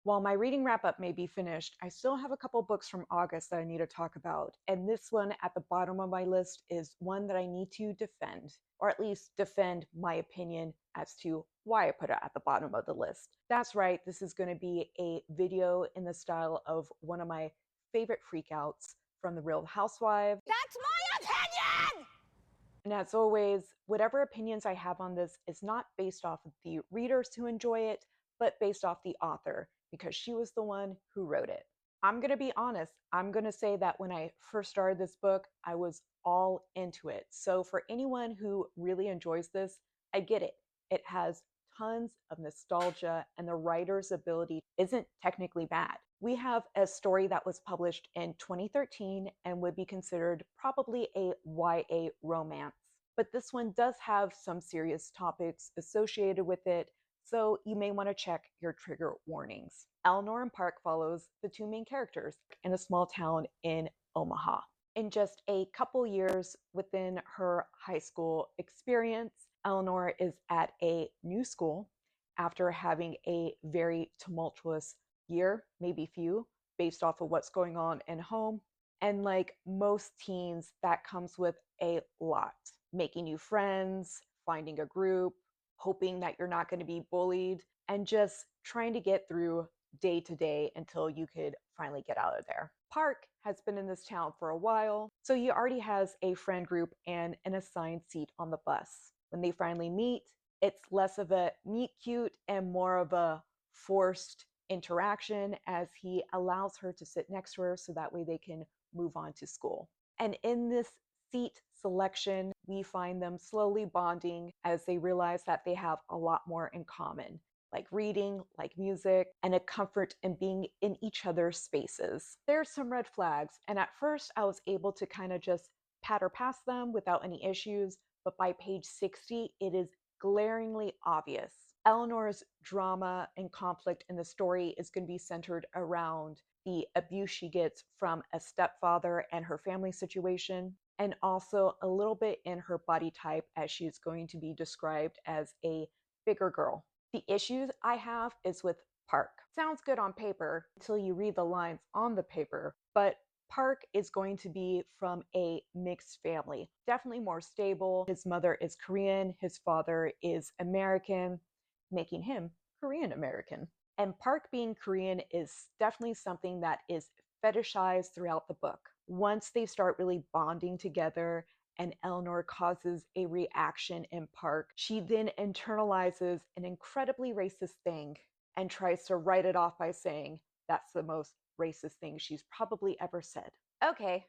While my reading wrap up may be finished, I still have a couple books from August that I need to talk about. And this one at the bottom of my list is one that I need to defend, or at least defend my opinion as to why I put it at the bottom of the list. That's right, this is going to be a video in the style of one of my favorite freakouts from The Real Housewives. That's my opinion! And as always, whatever opinions I have on this is not based off of the readers who enjoy it, but based off the author, because she was the one who wrote it. I'm going to be honest. I'm going to say that when I first started this book, I was all into it. So for anyone who really enjoys this, I get it. It has tons of nostalgia, and the writer's ability isn't technically bad. We have a story that was published in 2013 and would be considered probably a YA romance. But this one does have some serious topics associated with it, so you may want to check your trigger warnings. Eleanor and Park follows the two main characters in a small town in Omaha. In just a couple years within her high school experience, Eleanor is at a new school after having a very tumultuous year, maybe few, based off of what's going on in home. And like most teens, that comes with a lot. Making new friends, finding a group, hoping that you're not going to be bullied, and just trying to get through day to day until you could finally get out of there. Park has been in this town for a while, so he already has a friend group and an assigned seat on the bus. When they finally meet, it's less of a meet cute and more of a forced interaction, as he allows her to sit next to her so that way they can move on to school. And in this seat selection, we find them slowly bonding as they realize that they have a lot more in common, like reading, like music, and a comfort in being in each other's spaces. There's some red flags, and at first I was able to kind of just patter past them without any issues, but by page 60, it is glaringly obvious. Eleanor's drama and conflict in the story is going to be centered around the abuse she gets from a stepfather and her family situation, and also a little bit in her body type, as she is going to be described as a bigger girl. The issues I have is with Park. Sounds good on paper until you read the lines on the paper, but Park is going to be from a mixed family, definitely more stable. His mother is Korean, his father is American, making him Korean American. And Park being Korean is definitely something that is fetishized throughout the book. Once they start really bonding together and Eleanor causes a reaction in Park, she then internalizes an incredibly racist thing and tries to write it off by saying that's the most racist thing she's probably ever said. Okay,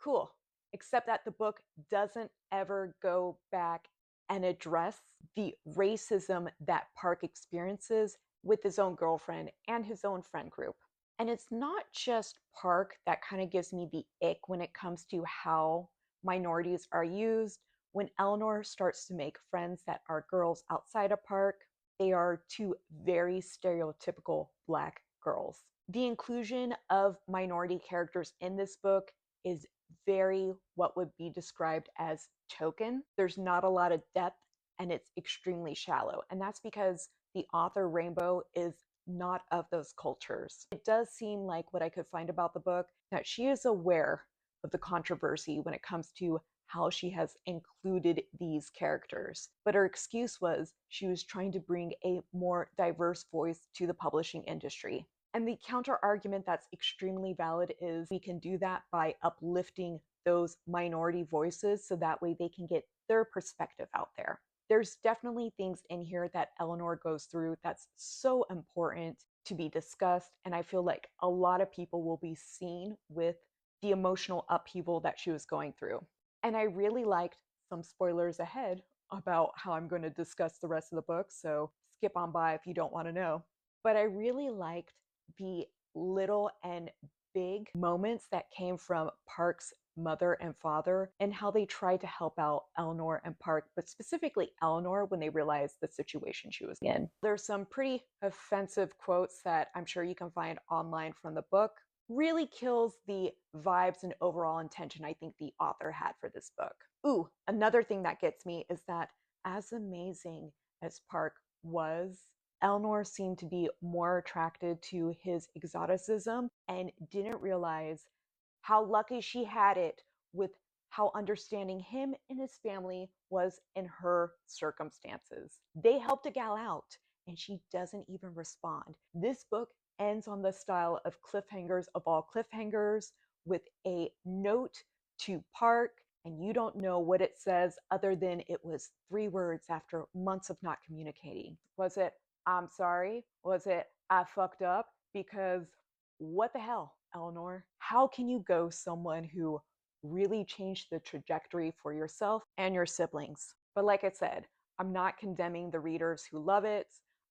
cool. Except that the book doesn't ever go back and address the racism that Park experiences with his own girlfriend and his own friend group. And it's not just Park that kind of gives me the ick when it comes to how minorities are used. When Eleanor starts to make friends that are girls outside of Park, they are two very stereotypical Black girls. The inclusion of minority characters in this book is very what would be described as token. There's not a lot of depth, and it's extremely shallow. And that's because the author Rainbow is not of those cultures. It does seem like what I could find about the book, that she is aware of the controversy when it comes to how she has included these characters. But her excuse was she was trying to bring a more diverse voice to the publishing industry. And the counter argument that's extremely valid is we can do that by uplifting those minority voices so that way they can get their perspective out there. There's definitely things in here that Eleanor goes through that's so important to be discussed, and I feel like a lot of people will be seen with the emotional upheaval that she was going through. And I really liked, some spoilers ahead about how I'm going to discuss the rest of the book, so skip on by if you don't want to know. But I really liked the little and big moments that came from Park's mother and father and how they tried to help out Eleanor and Park, but specifically Eleanor when they realized the situation she was in. There's some pretty offensive quotes that I'm sure you can find online from the book. Really kills the vibes and overall intention I think the author had for this book. Ooh, another thing that gets me is that as amazing as Park was, Eleanor seemed to be more attracted to his exoticism and didn't realize how lucky she had it with how understanding him and his family was in her circumstances. They helped a gal out, and she doesn't even respond. This book ends on the style of cliffhangers of all cliffhangers with a note to Park, and you don't know what it says other than it was 3 words after months of not communicating. Was it, I'm sorry? Was it, I fucked up? Because what the hell, Eleanor? How can you ghost someone who really changed the trajectory for yourself and your siblings? But like I said, I'm not condemning the readers who love it.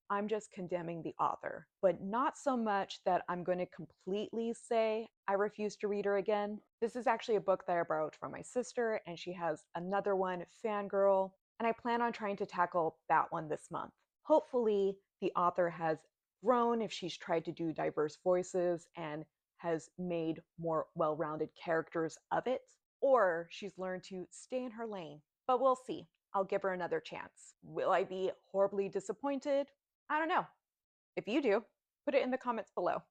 I'm just condemning the author, but not so much that I'm going to completely say I refuse to read her again. This is actually a book that I borrowed from my sister, and she has another one, Fangirl, and I plan on trying to tackle that one this month. Hopefully, the author has grown if she's tried to do diverse voices and has made more well rounded characters of it, or she's learned to stay in her lane. But we'll see. I'll give her another chance. Will I be horribly disappointed? I don't know. If you do, put it in the comments below.